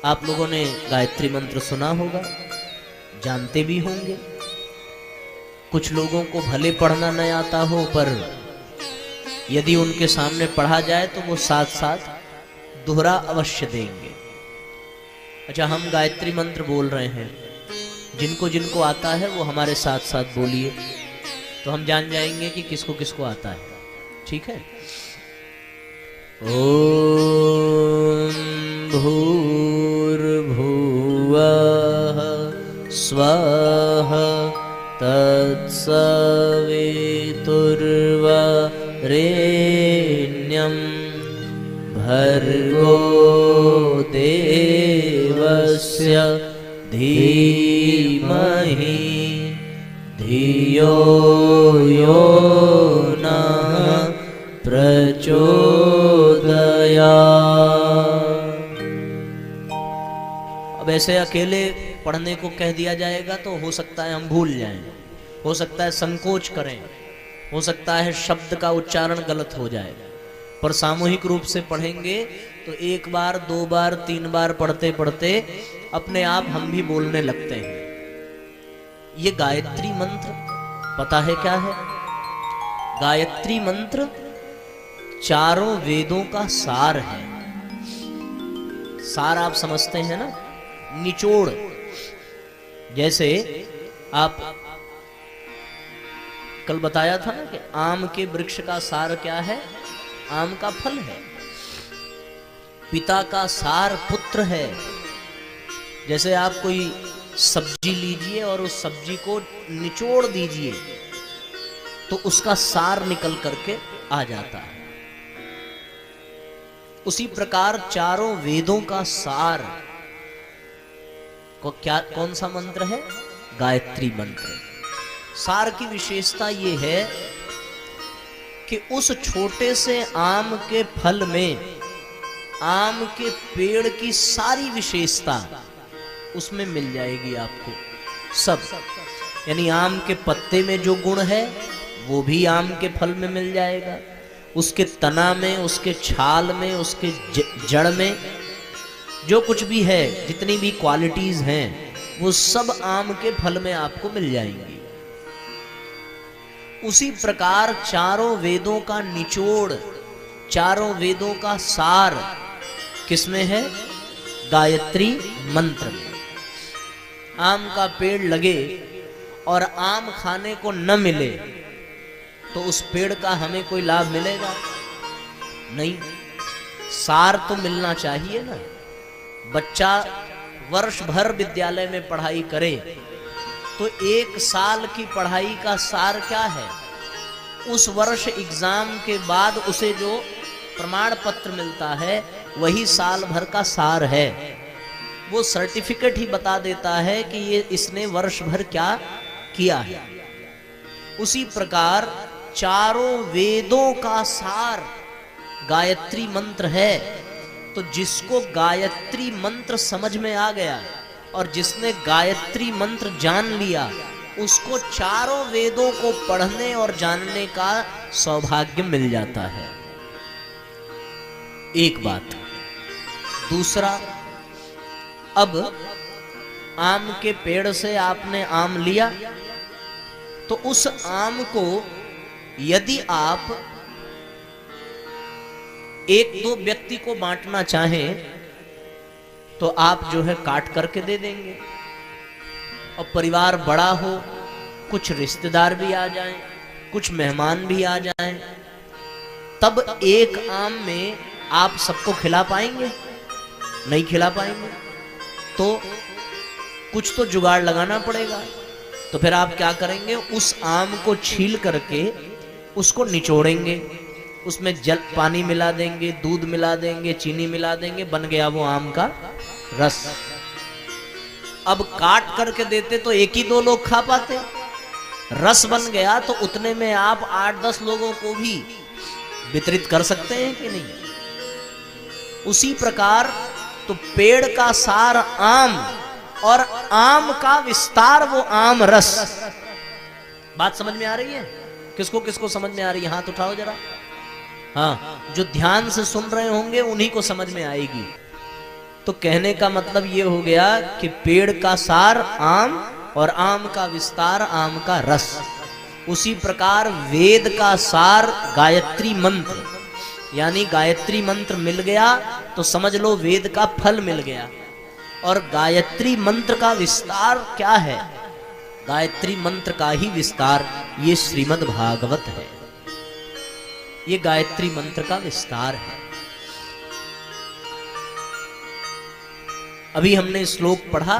आप लोगों ने गायत्री मंत्र सुना होगा, जानते भी होंगे। कुछ लोगों को भले पढ़ना नहीं आता हो, पर यदि उनके सामने पढ़ा जाए तो वो साथ साथ दोहरा अवश्य देंगे। अच्छा, हम गायत्री मंत्र बोल रहे हैं, जिनको जिनको आता है वो हमारे साथ साथ बोलिए, तो हम जान जाएंगे कि किसको किसको आता है। ठीक है? ओम भूर्भुवः स्वः तत्सवितुर्वरेण्यं भर्गो देवस्य धीमहि धियो यो नः प्रचोदयात्। अब ऐसे अकेले पढ़ने को कह दिया जाएगा तो हो सकता है हम भूल जाएं, हो सकता है संकोच करें, हो सकता है शब्द का उच्चारण गलत हो जाए। पर सामूहिक रूप से पढ़ेंगे तो एक बार, दो बार, तीन बार पढ़ते पढ़ते अपने आप हम भी बोलने लगते हैं। ये गायत्री मंत्र पता है क्या है? गायत्री मंत्र चारों वेदों का सार है। सार आप समझते हैं ना, निचोड़। जैसे आप कल बताया था ना कि आम के वृक्ष का सार क्या है? आम का फल है। पिता का सार पुत्र है। जैसे आप कोई सब्जी लीजिए और उस सब्जी को निचोड़ दीजिए तो उसका सार निकल करके आ जाता है। उसी प्रकार चारों वेदों का सार को क्या, कौन सा मंत्र है? गायत्री मंत्र। सार की विशेषता ये है कि उस छोटे से आम के फल में आम के पेड़ की सारी विशेषता उसमें मिल जाएगी आपको, सब। यानी आम के पत्ते में जो गुण है वो भी आम के फल में मिल जाएगा, उसके तना में, उसके छाल में, उसके जड़ में जो कुछ भी है, जितनी भी क्वालिटीज हैं वो सब आम के फल में आपको मिल जाएंगी। उसी प्रकार चारों वेदों का निचोड़, चारों वेदों का सार किसमें है? गायत्री मंत्र में। आम का पेड़ लगे और आम खाने को न मिले तो उस पेड़ का हमें कोई लाभ मिलेगा? नहीं। सार तो मिलना चाहिए ना। बच्चा वर्ष भर विद्यालय में पढ़ाई करे तो एक साल की पढ़ाई का सार क्या है? उस वर्ष एग्जाम के बाद उसे जो प्रमाण पत्र मिलता है वही साल भर का सार है। वो सर्टिफिकेट ही बता देता है कि ये इसने वर्ष भर क्या किया है। उसी प्रकार चारों वेदों का सार गायत्री मंत्र है। तो जिसको गायत्री मंत्र समझ में आ गया और जिसने गायत्री मंत्र जान लिया, उसको चारों वेदों को पढ़ने और जानने का सौभाग्य मिल जाता है। एक बात। दूसरा, अब आम के पेड़ से आपने आम लिया तो उस आम को यदि आप एक दो व्यक्ति को बांटना चाहें तो आप जो है काट करके दे देंगे। और परिवार बड़ा हो, कुछ रिश्तेदार भी आ जाएं, कुछ मेहमान भी आ जाएं, तब एक आम में आप सबको खिला पाएंगे? नहीं खिला पाएंगे। तो कुछ तो जुगाड़ लगाना पड़ेगा। तो फिर आप क्या करेंगे? उस आम को छील करके उसको निचोड़ेंगे, उसमें जल पानी मिला देंगे, दूध मिला देंगे, चीनी मिला देंगे, बन गया वो आम का रस। अब काट करके देते तो एक ही दो लोग खा पाते, रस बन गया तो उतने में आप 8-10 लोगों को भी वितरित कर सकते हैं कि नहीं? उसी प्रकार तो पेड़ का सार आम और आम का विस्तार वो आम रस। बात समझ में आ रही है? किसको किसको समझ में आ रही है? हाथ उठाओ जरा। हाँ, जो ध्यान से सुन रहे होंगे उन्हीं को समझ में आएगी। तो कहने का मतलब ये हो गया कि पेड़ का सार आम और आम का विस्तार आम का रस। उसी प्रकार वेद का सार गायत्री मंत्र, यानी गायत्री मंत्र मिल गया तो समझ लो वेद का फल मिल गया। और गायत्री मंत्र का विस्तार क्या है? गायत्री मंत्र का ही विस्तार ये श्रीमद् भागवत है। ये गायत्री मंत्र का विस्तार है। अभी हमने श्लोक पढ़ा